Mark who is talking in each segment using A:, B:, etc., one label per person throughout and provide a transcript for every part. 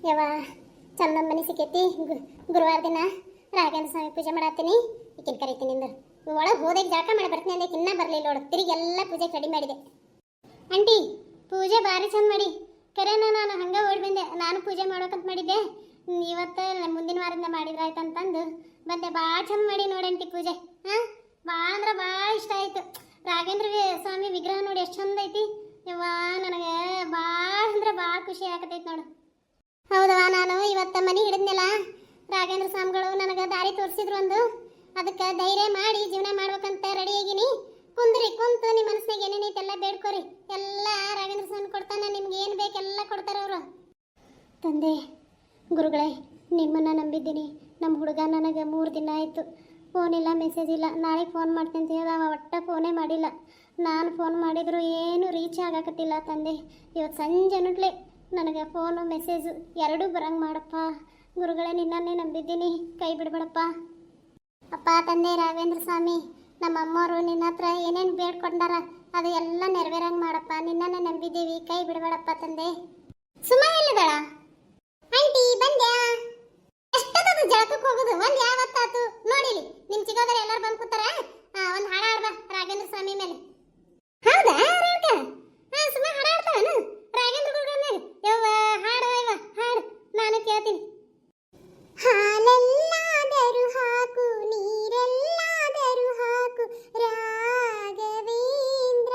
A: ಯವ್ವ ಚಂದನ ಮನೆ ಸಿಕ್ಕೈತಿ. ಗುರುವಾರ ದಿನ ರಾಘವೇಂದ್ರ ಸ್ವಾಮಿ ಪೂಜೆ ಮಾಡತ್ತೀನಿ. ಈಕಿನ ಕರಿತೀನಿ ಇಂದು ಒಳಗೆ ಹೋದಾಗ ಜಳಕ ಮಾಡಿ ಬರ್ತೀನಿ ಅಂದೆ ಇನ್ನೂ ಬರಲಿಲ್ಲ ನೋಡು. ತಿರುಗಿ ಎಲ್ಲ ಪೂಜೆ ಕಡಿಮೆ ಮಾಡಿದೆ. ಆಂಟಿ ಪೂಜೆ ಭಾರಿ ಚಂದ ಮಾಡಿ ಕರೆನ. ನಾನು ಹಂಗೆ ಓಡಿ ಬಂದೆ. ನಾನು ಪೂಜೆ ಮಾಡೋಕಂತ ಮಾಡಿದ್ದೆ. ಇವತ್ತು ಮುಂದಿನ ವಾರದಿಂದ ಮಾಡಿದ್ರಾಯ್ತಂತಂದು ಬಂದೆ. ಭಾಳ ಚಂದ ಮಾಡಿ ನೋಡಂಟಿ ಪೂಜೆ. ಹಾಂ ಭಾಳ ಅಂದ್ರೆ ಭಾಳ ಇಷ್ಟ ಆಯಿತು. ರಾಘವೇಂದ್ರ ಸ್ವಾಮಿ ವಿಗ್ರಹ ನೋಡಿ ಎಷ್ಟು ಚಂದ ಐತಿ. ಯವ್ವ ನನಗೆ ಭಾಳ ಅಂದ್ರೆ ಭಾಳ ಖುಷಿ ಆಗತೈತಿ ನೋಡು. ಹೌದವ, ನಾನು ಇವತ್ತು ಮನೆ ಹಿಡಿದ್ನಲ್ಲ, ರಾಘವೇಂದ್ರ ಸ್ವಾಮಿಗಳು ನನಗೆ ದಾರಿ ತೋರಿಸಿದ್ರು ಒಂದು. ಅದಕ್ಕೆ ಧೈರ್ಯ ಮಾಡಿ ಜೀವನ ಮಾಡ್ಬೇಕಂತ ರೆಡಿ ಆಗೀನಿ. ಕುಂದ್ರಿ ಕುಂತು ನಿಮ್ಮ ಮನಸ್ಸಿನಾಗ ಏನೇನೈತೆ ಎಲ್ಲ ಬೇಡ್ಕೊರಿ. ಎಲ್ಲ ರಾಘವೇಂದ್ರ ಸ್ವಾಮಿ ಕೊಡ್ತಾನೆ. ನಿಮ್ಗೆ ಏನು ಬೇಕೆಲ್ಲ ಕೊಡ್ತಾರೆ ಅವರು. ತಂದೆ ಗುರುಗಳೇ, ನಿಮ್ಮನ್ನು ನಂಬಿದ್ದೀನಿ. ನಮ್ಮ ಹುಡುಗ ನನಗೆ 3 ದಿನ ಆಯಿತು. ಫೋನ್ ಇಲ್ಲ, ಮೆಸೇಜ್ ಇಲ್ಲ. ನಾಳೆ ಫೋನ್ ಮಾಡ್ತೀನಿ ಅಂತ ಹೇಳಿದ, ಅವ ಒಟ್ಟ ಫೋನೇ ಮಾಡಿಲ್ಲ. ನಾನು ಫೋನ್ ಮಾಡಿದ್ರು ಏನು ರೀಚ್ ಆಗಾಕತ್ತಿಲ್ಲ ತಂದೆ. ಇವತ್ತು ಸಂಜೆ ನುಟ್ಲೆ ನನಗೆ ಫೋನು ಮೆಸೇಜು ಎರಡೂ ಬರಂಗೆ ಮಾಡಪ್ಪ. ಗುರುಗಳೇ, ನಿನ್ನನ್ನೇ ನಂಬಿದ್ದೀನಿ, ಕೈ ಬಿಡಬೇಡಪ್ಪ. ಅಪ್ಪ ತಂದೆ ರಾಘವೇಂದ್ರ ಸ್ವಾಮಿ, ನಮ್ಮ ಅಮ್ಮವರು ನಿನ್ನ ಹತ್ರ ಏನೇನು ಬೇಡ್ಕೊಂಡಾರ ಅದು ಎಲ್ಲ ನೆರವೇರಂಗೆ ಮಾಡಪ್ಪ. ನಿನ್ನನ್ನೇ ನಂಬಿದ್ದೀವಿ, ಕೈ ಬಿಡಬೇಡಪ್ಪ ತಂದೆ. ಸುಮ್ಮ ಎಲ್ಲಿದ್ದಾಳ? ಆಂಟಿ ಬಂದ್ಯಾ? ಎಷ್ಟೊತ್ತದು ಜಳಕಕ್ಕೆ ಹೋಗುದು? ಒಂದು ಯಾವತ್ತಾತು ನೋಡಿಲಿ. ನಿಮ್ಮ ಚಿಗೋದ್ರೆ ಎಲ್ಲರೂ ಬಂದು ಕೂತಾರ. ಒಂದು ಹಾಡು ಹಾಡ್ಬಾ ರಾಘವೇಂದ್ರ ಸ್ವಾಮಿ ಮೇಲೆ. ಹೌದಾ ರೇಣುಕ? ಸುಮ್ಮ ಹಾಡು ಹಾಡ್ತಾವನು ರಾಘವೇಂದ್ರ ಗುರುಗಳ ಮೇಲೆ? ಯವ್ವ ಹಾಡು ಇವ ಹಾಡು, ನಾನು ಕೇಳ್ತೀನಿ. ಹಾಲೆಲ್ಲಾದರೂ ಹಾಕು, ನೀರೆಲ್ಲಾದರೂ ಹಾಕು ರಾಘವೇಂದ್ರ.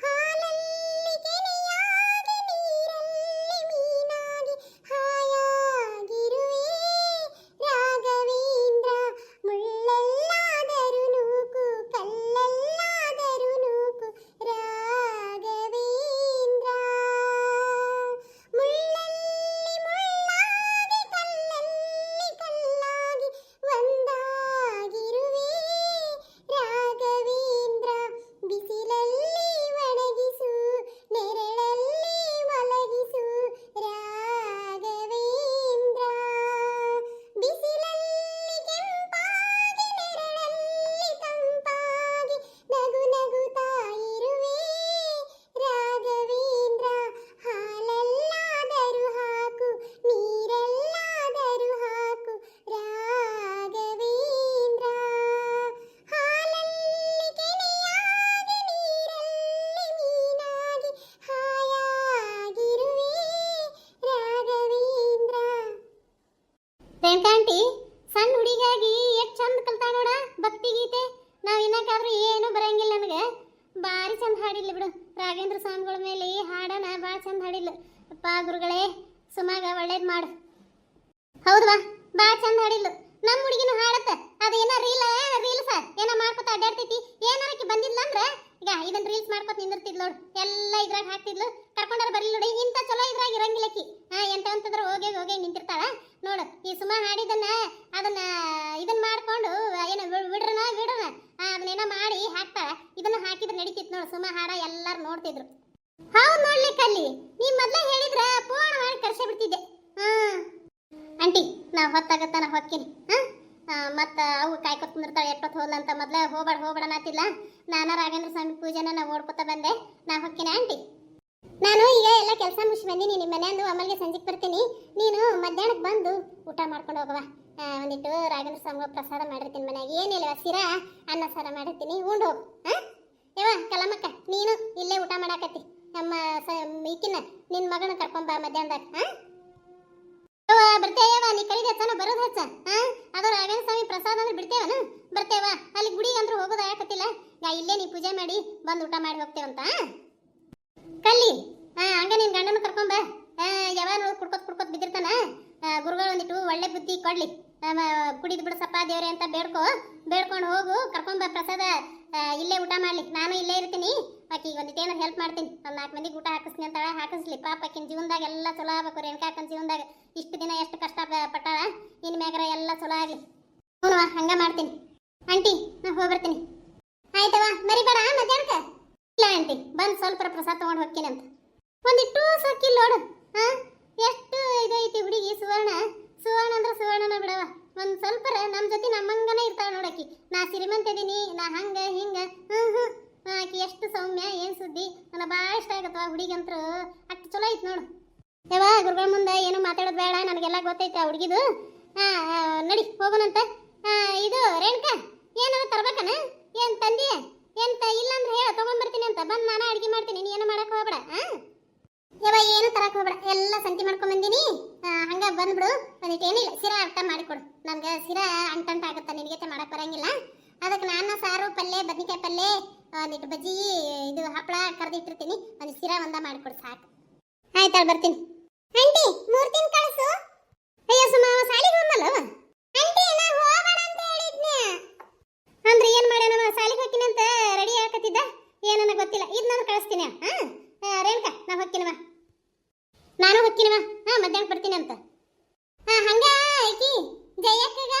A: ಹಾಲಲ್ಲಿ ಕೆನೆಯಾಗಿ, ನೀರಲ್ಲಿ ಮೀನಾಗಿ ಹಾಯಾಗಿರುವೆ ರಾಘವೇಂದ್ರ. ಮುಳ್ಳೆಲ್ಲಾದರೂ ನೂಕು, ಕಲ್ಲೆಲ್ಲಾದರೂ ನೂಕು ರಾಘವೇಂದ್ರ. ಮುಳ್ಳಲ್ಲಿ ಮುಳ್ಳಾಗಿ, ಕಲ್ಲಲ್ಲಿ ಕಲ್ಲಾಗಿ ಒಂದಾಗಿರುವೆ ರಾಘವೇಂದ್ರ. ಬಿಸಿಲಲ್ಲಿ ಒಣಗಿಸು, ನೆರಳಲ್ಲಿ ಮಲಗಿಸು ರಾಘವೇಂದ್ರ. ಬಿಸಿಲಲ್ಲಿ ಕೆಂಪಾಗಿ, ನೆರಳಲ್ಲಿ ತಂಪಾಗಿ ನಗು ನಗುತ್ತಾ ಇರುವೆ ರಾಘವೇಂದ್ರ. ಹಾಲಲ್ಲಾದರೂ ಹಾಕು, ನೀರೆಲ್ಲಾದರೂ ಹಾಕು ರಾಘವೇಂದ್ರ. ಹಾಲಲ್ಲಿ ಕೆನೆಯಾಗಿ, ನೀರಲ್ಲಿ ಮೀನಾಗಿ ಹಾಯಾಗಿರುವೆ ರಾಘವೇಂದ್ರ. ರೇಣುಕಾಂಟಿ ಸಣ್ಣ ಹುಡುಗಿಯಾಗಿ ಎಷ್ಟು ಚಂದ ಕಲ್ತಾ ನೋಡ ಭಕ್ತಿ ಗೀತೆ. ನಾವು ಇನ್ನಕ್ಕಾದ್ರೂ ಏನು ಬರಂಗಿಲ್ಲ ನನಗೆ. ಭಾರಿ ಚಂದ ಹಾಡಿಲ್ಲ ಬಿಡು. ರಾಘವೇಂದ್ರ ಸ್ವಾಮಿಗಳ ಮೇಲೆ ಈ ಹಾಡನ ಭಾಳ ಚಂದ ಹಾಡಿಲ್ಲ. ಅಪ್ಪ ಗುರುಗಳೇ, ಸುಮಾಗ ಒಳ್ಳೇದು ಮಾಡು. ಹೌದವಾ, ಭಾಳ ಚಂದ ಹಾಡಿಲ್ಲ. ನಮ್ಮ ಹುಡುಗಿನೂ ಹಾಡತ್ತ. ಅದೇನೋ ರೀಲ್ಸ್ ಏನೋ ಮಾಡ್ಕೊತ ಅಡ್ಡಾಡ್ತೈತಿ. ಏನಾರಕ್ಕೆ ಬಂದಿಲ್ಲ ಅಂದ್ರೆ ಈಗ ಇದನ್ನ ರೀಲ್ಸ್ ಮಾಡ್ಕೊತ ನಿಂದಿರ್ತಿದ್ಲು ನೋಡು. ಎಲ್ಲ ಇದ್ರಾಗ ಹಾಕ್ತಿದ್ಲು. ಕರ್ಕೊಂಡಾರ ಬರ್ಲಿಲ್ಲ ನೋಡಿ. ಇಂಥ ಚಲೋ ಇದ್ರಾಗ ಇರಂಗಿಲ್ಲಕ್ಕಿ. ಎಂತಂತಂದ್ರೆ ಹೋಗಿ ನಿಂತಿರ್ತಾಳ ನೋಡು. ಈ ಸುಮಾ ಹಾಡಿದನ್ನ ಇದನ್ನ ಮಾಡ್ಕೊಂಡು ಏನೋ ಬಿಡ್ರನ ಅದನ್ನೇನೋ ಮಾಡಿ ಹಾಕ್ತಾಳ. ಇದನ್ನ ಹಾಕಿದ್ರೆ ನಡೀತಿತ್ತು ನೋಡು. ಸುಮಾ ಹಾಡ ಎಲ್ಲಾರು ನೋಡ್ತಿದ್ರು. ಹೌದು ನೋಡ್ಲಿಕ್ಕಲ್ಲಿ ನೀ ಮೊದ್ಲೇ ಹೇಳಿದ್ರ ಪೂರ್ಣ ಮಾಡಿ ಕರ್ಸೇ ಬಿಡ್ತಿದ್ದೆ. ಆಂಟಿ ನಾ ಹೊತ್ತಾಗತ್ತ ನಾ ಹೊಕ್ಕಿನಿ. ಮತ್ತು ಅವು ಕಾಯ್ಕೊತ ಕುಂದಿರ್ತಾಳೆ ಎಷ್ಟೊತ್ತು ಹೋದ್ಲಂತ. ಮೊದ್ಲೇ ಹೋಗ್ಬೇಡ ನಾತಿಲ್ಲ. ನಾನು ರಾಘವೇಂದ್ರ ಸ್ವಾಮಿ ಪೂಜೆನ ನಾ ಓಡ್ಕೊತ ಬಂದೆ. ನಾ ಹೊಕ್ಕಿನ ಆಂಟಿ. ನಾನು ಈಗ ಎಲ್ಲ ಕೆಲಸ ಮುಗಿಸಿ ಬಂದೀನಿ. ನಿಮ್ಮ ಮನೆಯಂದು ಆಮೇಲೆ ಸಂಜೆಗೆ ಬರ್ತೀನಿ. ನೀನು ಮಧ್ಯಾಹ್ನಕ್ಕೆ ಬಂದು ಊಟ ಮಾಡ್ಕೊಂಡು ಹೋಗವ. ಒಂದಿಟ್ಟು ರಾಘವೇಂದ್ರ ಸ್ವಾಮಿ ಪ್ರಸಾದ ಮಾಡಿರ್ತೀನಿ ಮನ್ಯಾಗ. ಏನಿಲ್ಲ ಸಿರಾ ಅನ್ನ ಸಾರ ಮಾಡಿರ್ತೀನಿ, ಉಂಡು ಹೋಗು. ಯವ್ವ ಕಲಮಕ್ಕ, ನೀನು ಇಲ್ಲೇ ಊಟ ಮಾಡಾಕತ್ತಿ. ನಮ್ಮ ಈಕಿನ ನಿನ್ನ ಮಗನ ಕರ್ಕೊಂಬ ಮಧ್ಯಾಹ್ನದಾಗ. ಬರ್ತೇವ ನೀ ಕೈಗೆ ಹಚ್ಚನ ಬರೋದು ಹಚ್ಚ. ಅದು ರಾಘವೇಂದ್ರ ಸ್ವಾಮಿ ಪ್ರಸಾದ ಅಂದ್ರೆ ಬಿಡ್ತೇವನ? ಬರ್ತೇವ. ಅಲ್ಲಿ ಗುಡಿಗೆ ಅಂದ್ರೆ ಹೋಗೋದು ಆಗಕತ್ತಿಲ್ಲ. ಇಲ್ಲೇ ನೀ ಪೂಜೆ ಮಾಡಿ ಬಂದು ಊಟ ಮಾಡಿ ಹೋಗ್ತೇವಂತ ಕಲ್ಲಿ. ಹಂಗ ನಿನ್ ಗಂಡನ ಕರ್ಕೊಂಬ. ಯಾವಾಗ ಕುಡ್ಕೋತ್ ಬಿದ್ದಿರ್ತಾನ. ಗುರುಗಳು ಒಂದಿಟ್ಟು ಒಳ್ಳೆ ಬುದ್ಧಿ ಕೊಡ್ಲಿ. ಕುಡಿದು ಬಿಡು ಸಪ್ಪ ದೇವ್ರೆ ಅಂತ ಬೇಡ್ಕೊಂಡು ಹೋಗು. ಕರ್ಕೊಂಬ ಪ್ರಸಾದ ಇಲ್ಲೇ ಊಟ ಮಾಡ್ಲಿ. ನಾನು ಇಲ್ಲೇ ಇರ್ತೀನಿ. ಆಕಿಗೆ ಒಂದಿಟ್ಟೇನೋ ಹೆಲ್ಪ್ ಮಾಡ್ತೀನಿ. ಒಂದು 4 ಮಂದಿಗೆ ಊಟ ಹಾಕಿಸ್ತೀನಿ ಅಂತಾಳ. ಹಾಕಿಸ್ಲಿ ಪಾಪ. ಆಕಿನ ಜೀವನದಾಗ ಎಲ್ಲ ಚಲೋ ಆಗ್ಬೇಕು. ರೇಣುಕಾಕನ ಜೀವನದಾಗ ಇಷ್ಟು ದಿನ ಎಷ್ಟು ಕಷ್ಟ ಪಟ್ಟಾಳ. ಇನ್ ಮ್ಯಾಗರ ಎಲ್ಲ ಚಲೋ ಆಗ್ಲಿ. ಹ್ಞೂ ಹಂಗ ಮಾಡ್ತೀನಿ ಆಂಟಿ. ನಾ ಹೋಗ್ಬರ್ತೀನಿ. ಆಯ್ತವ, ಮರಿಬೇಡ ಮಧ್ಯಾಹ್ನಕ್ಕೆ. ಇಲ್ಲ ಆಂಟಿ, ಬಂದು ಸ್ವಲ್ಪ ಪ್ರಸಾದ ತೊಗೊಂಡು ಹೋಗ್ತೀನಿ ಅಂತ. ಒಂದಿಟ್ಟು ಸೊಕ್ಕಿಲ್ಲ ನೋಡು. ಎಷ್ಟು ಇದೈತಿ ಹುಡುಗಿ. ಸುವರ್ಣ ಅಂದ್ರೆ ಸುವರ್ಣನ ಬಿಡವ. ಒಂದು ಸ್ವಲ್ಪ ನಮ್ಮ ಜೊತೆ ನಮ್ಮಂಗನ ಇರ್ತಾಳ ನೋಡಕಿ. ನಾ ಶ್ರೀಮಂತ ಇದೀನಿ, ನಾ ಹಂಗ ಹಿಂಗ. ಆಕಿ ಎಷ್ಟು ಸೌಮ್ಯ, ಏನು ಸುದ್ದಿ. ನನಗೆ ಭಾಳ ಇಷ್ಟ ಆಗತ್ತವ ಹುಡುಗಿ. ಅಂತೂ ಅಷ್ಟು ಚಲೋ ಐತಿ ನೋಡು. ಯವ್ವ ಗುರುಗಳ ಹುಡುಗರ ಮುಂದೆ ಏನು ಮಾತಾಡೋದು ಬೇಡ, ನನಗೆಲ್ಲ ಗೊತ್ತೈತೆ ಆ ಹುಡುಗಿದು. ನಡಿ ಹೋಗೋಣಂತ. ಇದು ರೇಣುಕಾ ಏನಾರ ತರ್ಬೇಕನ? ಏನ್ ತಂದಿ? ಇಲ್ಲ ಅಂದ್ರೆ ಹೇಳ, ತಗೊಂಡ್ಬರ್ತೀನಿ ಅಂತ. ಬಂದು ನಾನು ಅಡುಗೆ ಮಾಡ್ತೀನಿ, ನೀ ಏನು ಮಾಡಕ್ಕೆ ಹೋಗ್ಬೇಡ. ಯವ್ವ ಏನು ತರಕ್ಕೆ ಹೋಗ್ಬೇಡ, ಎಲ್ಲ ಸಂತಿ ಮಾಡ್ಕೊಂಡ್ ಬಂದೀನಿ. ಹಂಗ ಬಂದ್ಬಿಡು. ಒಂದಿಟ್ಟು ಏನಿಲ್ಲ, ಸಿರಾ ಅರ್ಥ ಮಾಡಿಕೊಡು. ನನ್ಗೆ ಸಿರಾ ಅಂಟಂಟ ಆಗುತ್ತಾ, ನಿನಗೆ ಮಾಡಕ್ಕೆ ಬರಂಗಿಲ್ಲ. ಅದಕ್ಕೆ ನಾನು ಸಾರು, ಪಲ್ಯ, ಬದ್ನಿಕಾಯಿ ಪಲ್ಯ, ಒಂದಿಟ್ಟು ಬಜ್ಜಿ, ಇದು ಹಪ್ಪಳ ಕರೆದಿಟ್ಟಿರ್ತೀನಿ. ಒಂದು ಸಿರಾ ಒಂದ ಮಾಡಿಕೊಡು ಸಾಕು. ಆಯ್ತಾಳ, ಬರ್ತೀನಿ. ಆಂಟಿ 3 ದಿನ ಕಳಿಸು. ಅಯ್ಯೋ ಸುಮ್ಮ ಸಾಲಿಗೆ ಹೋಗಲ್ಲ ಆಂಟಿ, ನಾ ಹೋಗಬೇಡ ಅಂತ ಹೇಳಿದ್ನೆ. ಅಂದ್ರೆ ಏನ್ ಮಾಡ್ಯಾನ? ಸಾಲಿಗೆ ಹೋಗ್ತೀನಿ ಅಂತ ರೆಡಿ ಹಾಕತ್ತಿದ್ದ, ಏನನ್ನ ಗೊತ್ತಿಲ್ಲ. ಇದು ನಾನು ಕಳಿಸ್ತೀನಿ. ರೇಣುಕಾ ನಾ ಹೋಗ್ತೀನವ, ನಾನು ಹೋಗ್ತೀನವ. ಮಧ್ಯಾಹ್ನ ಬರ್ತೀನಿ ಅಂತ. ಹಂಗ ಆಕಿ ಜಯಕ್ಕಗ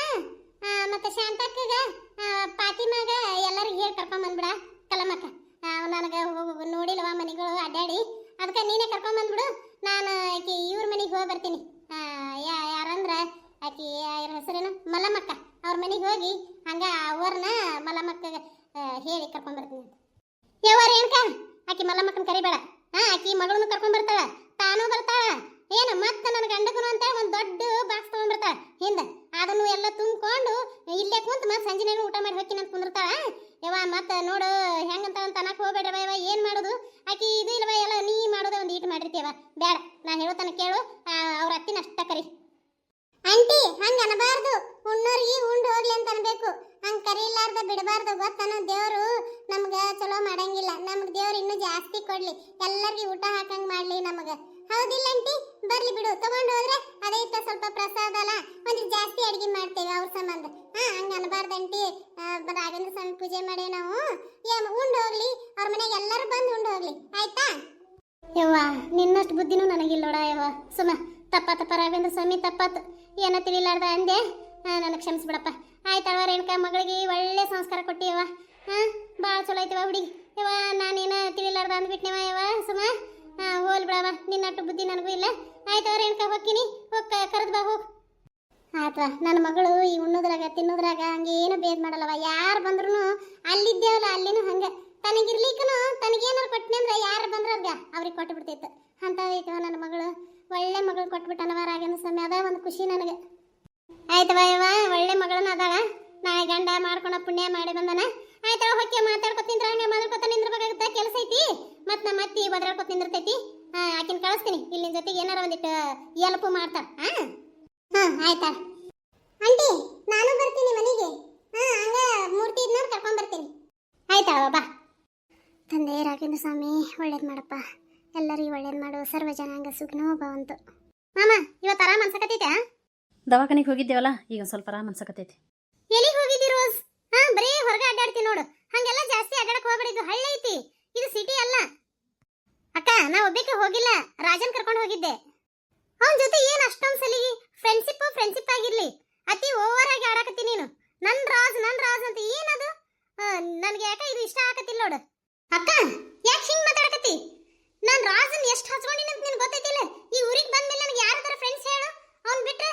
A: ಮತ್ತೆ ಶಾಂತಕ್ಕಗ ಪಾತಿಮಾಗ ಎಲ್ಲರಿಗೆ ಹೇಳಿ ಕರ್ಕೊಂಡ್ ಬಂದ್ಬಿಡ. ಕಲಮಕ್ಕ ನನಗೆ ನೋಡಿಲ್ವ ಮನೆಗಳು ಅಡ್ಡಾಡಿ, ಅದಕ್ಕೆ ನೀನೇ ಕರ್ಕೊಂಡ್ ಬಂದ್ಬಿಡು. ನಾನು ಆಕಿ ಇವ್ರ ಮನೆಗೆ ಹೋಗಿ ಬರ್ತೀನಿ. ಯಾರಂದ್ರ ಆಕಿ ಹೆಸರೇನು ಮಲ್ಲಮ್ಮಕ್ಕ, ಅವ್ರ ಮನೆಗೆ ಹೋಗಿ ಹಂಗ ಅವ್ರನ್ನ ಮಲ್ಲಮ್ಮಕ್ಕ ಹೇಳಿ ಕರ್ಕೊಂಡ್ ಬರ್ತೀನಿ. ಯವ್ವ ರೇಣುಕಾ ಆಕಿ ಮಲ್ಲಮ್ಮಕ್ಕನ ಕರಿಬೇಡ. ಆಕಿ ಮಗಳನ್ನು ಕರ್ಕೊಂಡ್ ಬರ್ತಾಳ, ತಾನೂ ಬರ್ತಾಳ. ಏನು ಮತ್ತೆ ನನ್ನ ಗಂಡಕನು ಅಂತ ಒಂದು ದೊಡ್ಡ ಬಾಕ್ಸ್ ತಗೊಂಡ್ಬರ್ತಾಳ ಹಿಂದ. ಅದನ್ನು ಎಲ್ಲ ತುಂಬಿಕೊಂಡು ಇಲ್ಲೇ ಕುಂತ ಮತ್ತೆ ಸಂಜೆನೇನು ಊಟ ಮಾಡಿ ಹೋಗ್ತೀನಿ ಅಂತ ಕುಂದಿರ್ತಾಳ. ಯವ್ವ ಮತ್ತೆ ನೋಡು ಹೆಂಗಂತ ಅನ್ನಕ್ ಹೋಗ್ಬೇಡ್ರವ. ಯವ್ವ ಏನ್ ಮಾಡೋದು? ಆಕಿ ಇದು ಇಲ್ವ, ಎಲ್ಲ ನೀ ಮಾಡೋದೇ ಒಂದು ಈಟ್ ಮಾಡಿರ್ತೀವ. ಬೇಡ, ನಾ ಹೇಳೋತನ ಕೇಳು. ಅವ್ರ ಅತ್ತಿನ ಅಷ್ಟ ಕರಿ. ಆಂಟಿ ಹಂಗ ಅನಬಾರ್ದು, ಉಣ್ಣೋರ್ಗಿ ಉಂಡು ಹೋಗ್ಲಿ ಅಂತ ಅನ್ಬೇಕು. ಹಂಗ ಕರೀಲಾರ್ದ ಬಿಡಬಾರ್ದು. ಗೊತ್ತನ, ದೇವ್ರು ನಮ್ಗ ಚಲೋ ಮಾಡಂಗಿಲ್ಲ. ನಮ್ಗೆ ದೇವ್ರು ಇನ್ನೂ ಜಾಸ್ತಿ ಕೊಡ್ಲಿ, ಎಲ್ಲರಿಗೂ ಊಟ ಹಾಕಂಗ್ ಮಾಡ್ಲಿ ನಮಗ. ಹೌದಿಲ್ಲ ಆಂಟಿ? ಬರ್ಲಿ ಬಿಡು, ತಗೊಂಡು ಹೋದ್ರೆ ಅದೇ ಸ್ವಲ್ಪ ಪ್ರಸಾದ ಅಲ್ಲ, ಒಂದಿಟ್ಟು ಜಾಸ್ತಿ ಅಡಿಗೆ ಮಾಡ್ತೇವೆ ಅವ್ರ ಸಂಬಂಧ. ಹಂಗ ಅನಬಾರ್ದು ಆಂಟಿ. ರಾಘವೇಂದ್ರ ಸ್ವಾಮಿ ಪೂಜೆ ಮಾಡಿ ನಾವು ಉಂಡು ಹೋಗ್ಲಿ, ಅವ್ರ ಮನೆಗೆ ಎಲ್ಲರೂ ಬಂದು ಉಂಡು ಹೋಗ್ಲಿ, ಆಯ್ತಾ? ಯವ್ವ ನಿನ್ನಷ್ಟು ಬುದ್ಧಿನೂ ನನಗಿಲ್ಲ ನೋಡ ಯವ್ವ. ಸುಮ್ಮ ತಪ್ಪ ರಾಘವೇಂದ್ರ ಸ್ವಾಮಿ, ತಪ್ಪಾತು. ಏನೋ ತಿಳಿಲಾರ್ದ ಅಂದೆ, ನನಗೆ ಕ್ಷಮಿಸ್ಬಿಡಪ್ಪ. ಆಯ್ತವ ರೇಣುಕಾ, ಮಗಳಿಗೆ ಒಳ್ಳೆ ಸಂಸ್ಕಾರ ಕೊಟ್ಟಿಯವ. ಭಾಳ ಚಲೋ ಐತಿವ ಹುಡುಗಿ. ಯವ್ವ ನಾನೇನ ತಿಳಿಲಾರ್ದ ಅಂದ್ಬಿಟ್ನೇವ ಯವ್ವ. ಸುಮ್ಮ ಹೋಲ್ ಬಿಡವ, ನಿನ್ನಟ್ಟು ಬುದ್ಧಿ ನನಗೂ ಇಲ್ಲ. ಆಯ್ತವ ರೇಣುಕಾ, ಹೋಗ್ತೀನಿ. ಹೋಗಿ ಕರೆದು ಬಾ, ಹೋಗಿ. ಆಯ್ತವ, ನನ್ನ ಮಗಳು ಈ ಉಣ್ಣೋದ್ರಾಗ ತಿನ್ನೋದ್ರಾಗ ಹಂಗೆ ಏನು ಭೇದ ಮಾಡಲ್ಲವ. ಯಾರು ಬಂದ್ರು ಅಲ್ಲಿದ್ದೇವಲ್ಲ ಅಲ್ಲಿನೂ ಹಂಗೆ ತನಗಿರ್ಲಿಕ್ಕೂ ತನಗೇನಾರು ಕೊಟ್ಟನೆ ಅಂದ್ರೆ ಯಾರು ಬಂದ್ರರ್ಗ ಅವ್ರಿಗೆ ಕೊಟ್ಟು ಬಿಡ್ತೈತೆ. ಅಂತವ ನನ್ನ ಮಗಳು, ಒಳ್ಳೆ ಮಗಳು ಕೊಟ್ಬಿಟ್ಟನವ ರಾಘವೇಂದ್ರ ಸ್ವಾಮಿ. ಅದ ಒಂದು ಖುಷಿ ನನಗೆ. ಆಯ್ತವ ಯವ್ವ, ಒಳ್ಳೆ ಮಗಳನ್ನ ಅದಾಳ. ನಾಳೆ ಗಂಡ ಮಾಡ್ಕೊಂಡ ಪುಣ್ಯ ಮಾಡಿ ಬಂದನ. ಆಯ್ತವ, ಹೊಕ್ಕೆ ಮಾತಾಡ್ಕೊತಿಂದ್ರ ಹಂಗೆ ಮಾತಾಡ್ಕೊತ ನಿಂದ್ರಬೇಕಾಗುತ್ತೆ. ಕೆಲಸ ಐತಿ, ಮತ್ತೆ ನಮ್ಮ ಅತ್ತಿ ಬದ್ರಾಡ್ಕೊತ ನಿಂದಿರ್ತೈತಿ. ಆಕಿನ ಕಳಿಸ್ತೀನಿ, ಇಲ್ಲಿ ನಿನ್ ಜೊತೆಗೆ ಏನಾರ ಒಂದಿಟ್ಟು ಎಲ್ಪು ಮಾಡ್ತಾಳ. ಆಯ್ತಾ ಆಂಟಿ, ನಾನು ಬರ್ತೀನಿ ಮನೆಗೆ. ಹಂಗ ಮೂರ್ತಿ ಇದ್ನ ಕರ್ಕೊಂಡ್ ಬರ್ತೀನಿ. ಆಯ್ತಾಳ ಬಾ. ತಂದೆ ರಾಘವೇಂದ್ರ ಸ್ವಾಮಿ ಒಳ್ಳೇದು ಮಾಡಪ್ಪ, ಎಲ್ಲರಿಗೂ ಒಳ್ಳೇದು ಮಾಡು. ಸರ್ವ ಜನಾಂಗ ಸುಖಿನೋ ಭವಂತು. ಮಾಮ ಇವತ್ತು ಆರಾಮ್ ಅನ್ಸಕತ್ತೈತೆ?
B: ದವಾಖಾನಿಗೆ ಹೋಗಿದ್ದೇವಲ್ಲ, ಈಗ ಸ್ವಲ್ಪ ಆರಾಮ್ ಅನ್ಸಕತ್ತೈತಿ.
A: ಎಲ್ಲಿಗೆ ಹೋಗಿದ್ದಿ ರೋಸ್? ಬರೀ ಹೊರಗೆ ಅಡ್ಡಾಡ್ತೀನಿ ನೋಡು. ಹಂಗೆಲ್ಲ ಜಾಸ್ತಿ ಅಡ್ಡಾಡಕ್ ಹೋಗ್ಬೇಡಿ, ಇದು ಹಳ್ಳಿ ಐತಿ, ಇದು ಸಿಟಿ ಅಲ್ಲ. ಅಕ್ಕ ನಾ ಒಬ್ಬಕ್ಕೆ ಹೋಗಿಲ್ಲ, ರಾಜನ್ ಕರ್ಕೊಂಡು ಹೋಗಿದ್ದೆ. ಅವನ ಜೊತೆ ಏನ್ ಅಷ್ಟೊಂದ್ ಸಲಿಗೆ ಫ್ರೆಂಡ್ಶಿಪ್ ಆಗಿರ್ಲಿ, ಅತಿ ಓವರ್ ಆಗಿ ಆಡಾಕತ್ತಿ ನೀನು. ನನ್ ರಾಜ್ ಅಂತ ಏನದು? ನನ್ಗೆ ಯಾಕೆ ಇದು ಇಷ್ಟ ಆಗತ್ತಿಲ್ಲ ನೋಡು. ಅಕ್ಕ ಯಾಕೆ ಹಿಂಗ್ ಮಾತಾಡಕತ್ತಿ? ನಾನ್ ರಾಜನ್ ಎಷ್ಟು ಹಚ್ಕೊಂಡಿನಿ ಅಂತ ನಿನ್ ಗೊತ್ತೈತಿಲ್ಲ? ಈ ಊರಿಗೆ ಬಂದ್ಮೇಲೆ ನನಗೆ ಯಾರದಾರ ಫ್ರೆಂಡ್ಸ್ ಹೇಳು? ಅವ್ನ್ ಬಿಟ್ರೆ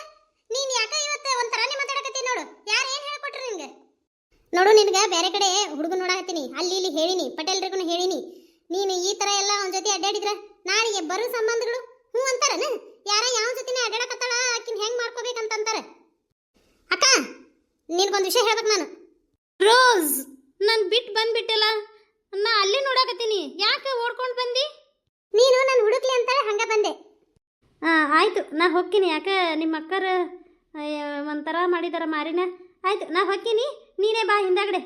A: ನೀನ್ ಯಾಕೆ ಇವತ್ತು ಒಂಥರಾನೇ ಮಾತಾಡಕತ್ತಿ ನೋಡು. ಯಾರು ಏನ್ ಹೇಳ್ಕೊಟ್ರು ನಿನ್ಗೆ? ನೋಡು, ನಿನ್ಗೆ ಬೇರೆ ಕಡೆ ಹುಡುಗ ನೋಡಾಕತ್ತೀನಿ, ಅಲ್ಲಿ ಇಲ್ಲಿ ಹೇಳಿನಿ, ಪಟೇಲ್ರಿಗೂ ಹೇಳಿನಿ. ನೀನು ಈ ತರ ಎಲ್ಲ ಅವನ ಜೊತೆ ಅಡ್ಡಾಡಿದ್ರ ನಾಳೆಗೆ ಬರೋ ಸಂಬಂಧಗಳು ಹ್ಞೂ ಅಂತಾರನ? ಯಾವ ಜೊತೆನೇ ಅಡ್ಡಾಡಕತ್ತಾಳ ಆಕಿನ ಹೆಂಗ್ ಮಾಡ್ಕೋಬೇಕಂತಾರೆ. ಅಕ್ಕ ನಿನ್ಗೊಂದು ವಿಷಯ ಹೇಳ್ಬೇಕು ನಾನು.
B: ರೋಸ್, ನಾನು ಬಿಟ್ಟು ಬಂದ್ಬಿಟ್ಟಲ್ಲ, ನಾ ಅಲ್ಲೇ ನೋಡಾಕತ್ತೀನಿ. ಯಾಕೆ ಓಡ್ಕೊಂಡು ಬಂದಿ?
A: ನೀನು ನನ್ನ ಹುಡುಕ್ಲಿ ಅಂತ ಹಂಗ ಬಂದೆ.
B: ಆಯ್ತು, ನಾ ಹೋಗ್ತೀನಿ. ಯಾಕೆ ನಿಮ್ಮ ಅಕ್ಕರ ಒಂಥರ ಮಾಡಿದಾರ ಮಾರಿನ. ಆಯ್ತು, ನಾ ಹೋಗ್ತೀನಿ, ನೀನೇ ಬಾ ಹಿಂದಾಗಡೆ.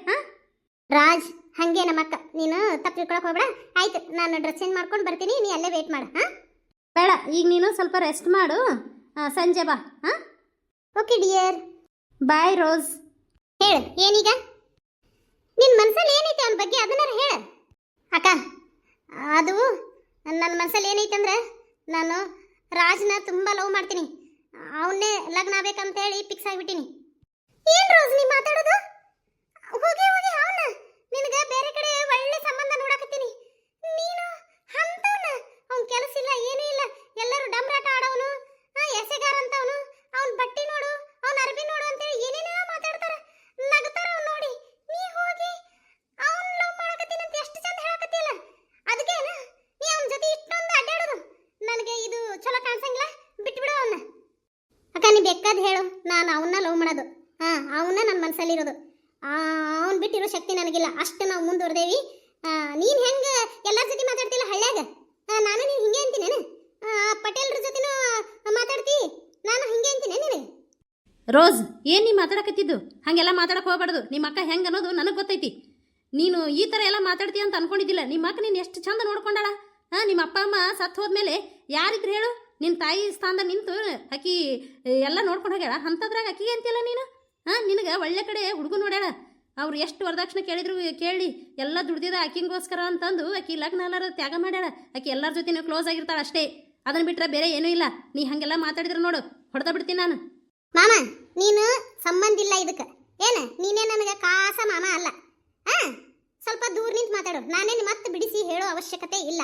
A: ರಾಜ್ ಹಂಗೆ ನಮ್ಮಕ್ಕ, ನೀನು ತಪ್ಪು ತಿಳ್ಕೊಳಕ್ ಹೋಗ್ಬೇಡ. ಆಯ್ತು, ನಾನು ಡ್ರೆಸ್ ಚೇಂಜ್ ಮಾಡ್ಕೊಂಡು ಬರ್ತೀನಿ, ನೀ ಅಲ್ಲೇ ವೇಟ್ ಮಾಡು.
B: ಬೇಡ, ಈಗ ನೀನು ಸ್ವಲ್ಪ ರೆಸ್ಟ್ ಮಾಡು, ಸಂಜೆ ಬಾ.
A: ಓಕೆ ಡಿಯರ್,
B: ಬಾಯ್ ರೋಸ್.
A: ಹೇಳು ಏನೀಗ? ನಿನ್ ಮನ್ಸಲ್ಲಿ ಏನೈತೆ ಅವನ ಬಗ್ಗೆ ಅದನ್ನಾರ ಹೇಳ. ಅಕ್ಕ ಅದು ನನ್ನ ಮನ್ಸಲ್ಲಿ ಏನೈತೆ ಅಂದ್ರೆ, ನಾನು ರಾಜ್ನ ತುಂಬಾ ಲವ್ ಮಾಡ್ತೀನಿ. ಅವನ್ನೇ ಲಗ್ನ ಆಗ್ಬೇಕಂತ ಹೇಳಿ ಫಿಕ್ಸ್ ಆಗಿಬಿಟ್ಟಿನಿ. ಏನ್ ರೋಸ್ ನೀ ಮಾತಾಡೋದು? ಹೋಗಿ ಅವನ ನಿನಗೆ ಬೇರೆ ಕಡೆ ಒಳ್ಳೆ ಸಂಬಂಧ ನೋಡಕತ್ತೀನಿ. ನೀನು ಅಂತವನ, ಅವ್ನ ಕೆಲಸ ಇಲ್ಲ ಏನೂ ಇಲ್ಲ, ಎಲ್ಲರೂ ಡಂಬರಾಟ ಆಡೋನು, ಎಸೆಗಾರ ಅಂತವನು. ಅವ್ನ ಬಟ್ಟಿ ನೋಡು, ಅವ್ನ ಅರ್ಬಿ ನೋಡು ಅಂತೇಳಿ ಏನೇನೋ ಮಾತಾಡ್ತಾರ, ನಗ್ತಾರ ಅವ್ನು ನೋಡಿ. ನೀ ಹೋಗಿ ಅವ್ನ ಲವ್ ಮಾಡಕತ್ತೀನಿ ಅಂತ ಎಷ್ಟು ಚಂದ ಹೇಳಕತ್ತಿಲ್ಲ. ಅದಕ್ಕೇನ ನೀ ಅವನ ಜೊತೆ ಇಷ್ಟೊಂದು ಅಡ್ಡಾಡೋದು? ನನಗೆ ಇದು ಚಲೋ ಕಾಣಿಸಂಗಿಲ್ಲ. ಹೆಂಗದ ಹೇಳು, ನಾನು ಅವನ್ನ ಲವ್ ಮಾಡೋದು, ಅವನ್ನ ನನ್ನ ಮನಸ್ಸಲ್ಲಿರೋದು. ಅವ್ನು ಬಿಟ್ಟಿರೋ ಶಕ್ತಿ ನನಗಿಲ್ಲ. ಅಷ್ಟು ನಾವು ಮುಂದುವರೆದೇವಿ. ನೀನು ಹೆಂಗೆ ಎಲ್ಲರ ಜೊತೆ ಮಾತಾಡ್ತಿಲ್ಲ ಹಳ್ಳ್ಯಾಗ, ನಾನು ನೀನು ಹಿಂಗೆ ಅಂತೀನೇನು? ಪಟೇಲ್ರ ಜೊತೆನೂ ಮಾತಾಡ್ತಿ, ನಾನು ಹಿಂಗೆ ಅಂತೀನಿ ನೀನು?
B: ರೋಸ್, ಏನು ನೀ ಮಾತಾಡಕತ್ತಿದ್ದು? ಹಾಗೆಲ್ಲ ಮಾತಾಡಕ್ಕೆ ಹೋಗ್ಬಾರ್ದು. ನಿಮ್ಮ ಅಕ್ಕ ಹೆಂಗೆ ಅನ್ನೋದು ನನಗೆ ಗೊತ್ತೈತಿ. ನೀನು ಈ ಥರ ಎಲ್ಲ ಮಾತಾಡ್ತೀಯ ಅಂತ ಅನ್ಕೊಂಡಿದ್ದಿಲ್ಲ. ನಿಮ್ಮ ಅಕ್ಕ ನೀನು ಎಷ್ಟು ಚಂದ ನೋಡ್ಕೊಂಡಾಳ. ನಿಮ್ಮ ಅಪ್ಪ ಅಮ್ಮ ಸತ್ತು ಹೋದ್ಮೇಲೆ ಯಾರಿದ್ರು ಹೇಳು? ನಿನ್ನ ತಾಯಿ ಸ್ಥಾನದಾಗ ನಿಂತು ಆಕಿ ಎಲ್ಲ ನೋಡ್ಕೊಂಡು ಹೋಗ್ಯಾಳ. ಅಂಥದ್ರಾಗ ಆಕಿಗೆ ಅಂತಿಲ್ಲ ನೀನು? ನಿನಗೆ ಒಳ್ಳೆ ಕಡೆ ಹುಡುಗ ನೋಡ್ಯಾಳ. ಅವ್ರು ಎಷ್ಟು ವರದಕ್ಷಿಣೆ ಕೇಳಿದ್ರು ಕೇಳಿ ಎಲ್ಲ ದುಡ್ದಿದ ಆಕಿಂಗೋಸ್ಕರ ಅಂತಂದು ಆಕಿ ಲಗ್ನ ಎಲ್ಲಾರ ತ್ಯಾಗ ಮಾಡ್ಯಾಳ. ಆಕಿ ಎಲ್ಲರ ಜೊತೆ ಕ್ಲೋಸ್ ಆಗಿರ್ತಾಳೆ ಅಷ್ಟೇ. ಅದನ್ನ ಬಿಟ್ರೆ ಬೇರೆ ಏನೂ ಇಲ್ಲ. ನೀ ಹಾಗೆಲ್ಲ ಮಾತಾಡಿದ್ರೆ ನೋಡು, ಹೊಡೆದ ಬಿಡ್ತೀನಿ ನಾನು.
A: ಮಾಮ, ನೀನು ಸಂಬಂಧ ಇಲ್ಲ ಇದಕ್ಕೆ. ಏನು ನೀನೇ ನನಗೆ ಕಾಸ ಮಾಮ ಅಲ್ಲ. ಸ್ವಲ್ಪ ದೂರ ನಿಂತು ಮಾತಾಡು. ನಾನೇನು ಮತ್ತೆ ಬಿಡಿಸಿ ಹೇಳೋ ಅವಶ್ಯಕತೆ ಇಲ್ಲ.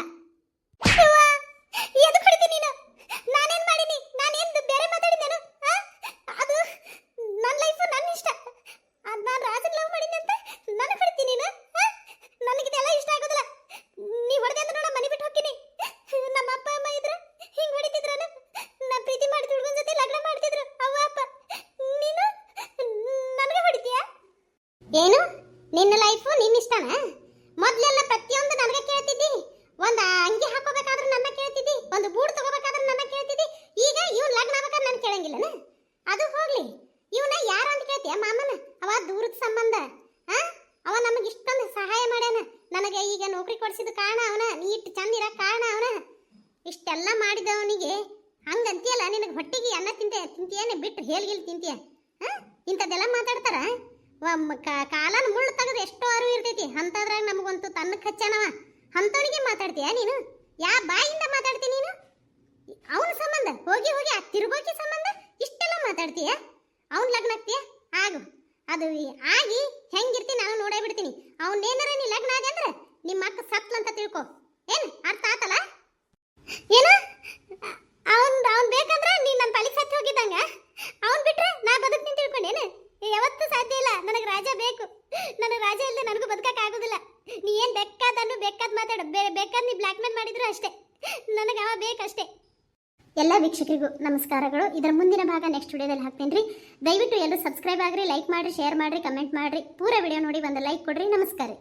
A: ಎದಕ್ಕೆ ಹೊಡಿತೀನಿ ನೀನು? ನಾನೇನು ಮಾಡೀನಿ? ನಾನೇನು ಬೇರೆ ಮಾತಾಡಿದ್ದೇನು? ಅದು ನನ್ನ ಲೈಫು, ನನ್ನ ಇಷ್ಟ. ನಾನು ರಾಜನ್ ಲವ್ ಮಾಡೀನಿ ಅಂತ ನನಗೆ ಹೊಡಿತೀನಿ ನೀನು? ನನಗಿದೆಲ್ಲ ಇಷ್ಟ ಆಗೋದಿಲ್ಲ. ನೀ ಹೊಡೆದೆ ಅಂದ್ರೆ ನೋಡ ಮನೆ ಬಿಟ್ಟು ಹೋಗ್ತೀನಿ. ನಮ್ಮ ಅಪ್ಪ ಅಮ್ಮ ಇದ್ರೆ ಹಿಂಗೆ ಹೊಡಿತಿದ್ರನ? ನಾ ಪ್ರೀತಿ ಮಾಡಿದ ಹುಡುಗನ ಜೊತೆ ಲಗ್ನ ಮಾಡ್ತಿದ್ರು ಅವ್ವ ಅಪ್ಪ. ನೀನು ನನಗೆ ಹೊಡಿತೀಯಾ? ಏನು ನಿನ್ನ ಲೈಫು ನಿನ್ನ ಇಷ್ಟನಾ? ಮೊದಲೆಲ್ಲ ಪ್ರತಿಯೊಂದು ನನಗೆ ಕೇಳ್ತಿದ್ದಿ. ಒಂದು ಅಂಗಿ ಹಾಕೋಬೇಕಾದ್ರೂ ನನ್ನ ಕೇಳ್ತಿದ್ದಿ, ಒಂದು ಬೂಟ್ ತಗೋಬೇಕಾದ್ರೂ ನನ್ನ ಕೇಳ್ತಿದ್ದಿ. ಈಗ ಇವ್ನು ಲಗ್ನ ಆಗ್ಬೇಕಾದ್ರೆ ನಾನು ಕೇಳಂಗಿಲ್ಲನ? ಅದು ಹೋಗ್ಲಿ, ಇವನ ಯಾರು ಅಂತ ಕೇಳ್ತೀಯ? ಮಾಮನ ಅವ ದೂರದ ಸಂಬಂಧ. ಅವ ನಮಗೆ ಇಷ್ಟೊಂದು ಸಹಾಯ ಮಾಡ್ಯಾನ. ನನಗೆ ಈಗ ನೌಕರಿ ಕೊಡಿಸಿದ ಕಾರಣ ಅವನ, ನೀ ಇಟ್ಟು ಚಂದ ಇರೋ ಕಾರಣ ಅವನ. ಇಷ್ಟೆಲ್ಲ ಮಾಡಿದವನಿಗೆ ಹಂಗಂತೀಯಲ್ಲ, ನಿನಗೆ ಹೊಟ್ಟಿಗೆ ಅನ್ನ ತಿಂತೀಯೇನೆ ಬಿಟ್ಟು ಹೇಲ್ಗಿಲ್ ತಿಂತೀಯ? ಇಂಥದ್ದೆಲ್ಲ ಮಾತಾಡ್ತಾರ? ಕಾಲನ ಮುಳ್ಳು ತೆಗೆದು ಎಷ್ಟೋ ಅರಿವು ಇರ್ತೈತಿ. ಅಂಥದ್ರಾಗ ನಮಗಂತೂ ತನ್ನಕ್ಕೆ ಹಚ್ಚಾನವ. ಅಂಥವನಿಗೆ ಮಾತಾಡ್ತೀಯ ನೀನು? ಯಾ ಬಾಯಿಂದ ಮಾತಾಡ್ತೀನಿ ನೀನು? ಅವನ ಸಂಬಂಧ ಹೋಗಿ ಹೋಗಿ ಆ ತಿರುಗೋಕಿ ಸಂಬಂಧ ಇಷ್ಟೆಲ್ಲ ಮಾತಾಡ್ತೀಯ? ಅವನ್ ಲಗ್ನ ಆಗ್ತೀಯ? ಆಗು, ಅದು ಆಗಿ ಹೆಂಗಿರ್ತೀನಿ ನಾನು ನೋಡೇ ಬಿಡ್ತೀನಿ. ಅವನೇನಾರ ನೀ ಲಗ್ನ ಆಗಿ ಅಂದ್ರೆ ನಿಮ್ಮ ಅಕ್ಕ ಸತ್ಲ ಅಂತ ತಿಳ್ಕೊ. ಏನು ಅರ್ಥ ಆತಲ್ಲ? ಏನು ಅವನ್ ಬೇಕಂದ್ರೆ ನೀ ನನ್ನ ತಲೆಗೆ ಸತ್ತು ಹೋಗಿದ್ದಂಗ. ಅವನ್ ಬಿಟ್ರೆ ನಾ ಬದುಕ್ತೀನಿ ತಿಳ್ಕೊಂಡೇನು? ಯಾವತ್ತೂ ಸಾಧ್ಯ ಇಲ್ಲ. ನನಗೆ ರಾಜ ಬೇಕು. ನನಗೆ ರಾಜ ಇಲ್ಲದೆ ನನಗೂ ಬದುಕಕ್ಕೆ ಆಗೋದಿಲ್ಲ. ನೀ ಏನು ಬೇಕಾದನ್ನು ಬೇಕಾದ್ ಮಾತಾಡು, ಬೇಕಾದ್ ನೀ ಬ್ಲ್ಯಾಕ್ ಮೇಲ್ ಮಾಡಿದ್ರು ಅಷ್ಟೇ. ನನಗೆ ಅವ ಬೇಕಷ್ಟೇ. ಎಲ್ಲ ವೀಕ್ಷಕರಿಗೂ ನಮಸ್ಕಾರಗಳು. ಇದರ ಮುಂದಿನ ಭಾಗ ನೆಕ್ಸ್ಟ್ ವಿಡಿಯೋದಲ್ಲಿ ಹಾಕ್ತೀನಿ ರೀ. ದಯವಿಟ್ಟು ಎಲ್ಲರೂ ಸಬ್ಸ್ಕ್ರೈಬ್ ಆಗ್ರಿ, ಲೈಕ್ ಮಾಡಿರಿ, ಶೇರ್ ಮಾಡಿರಿ, ಕಮೆಂಟ್ ಮಾಡಿರಿ. ಪೂರ ವಿಡಿಯೋ ನೋಡಿ ಒಂದು ಲೈಕ್ ಕೊಡ್ರಿ. ನಮಸ್ಕಾರ.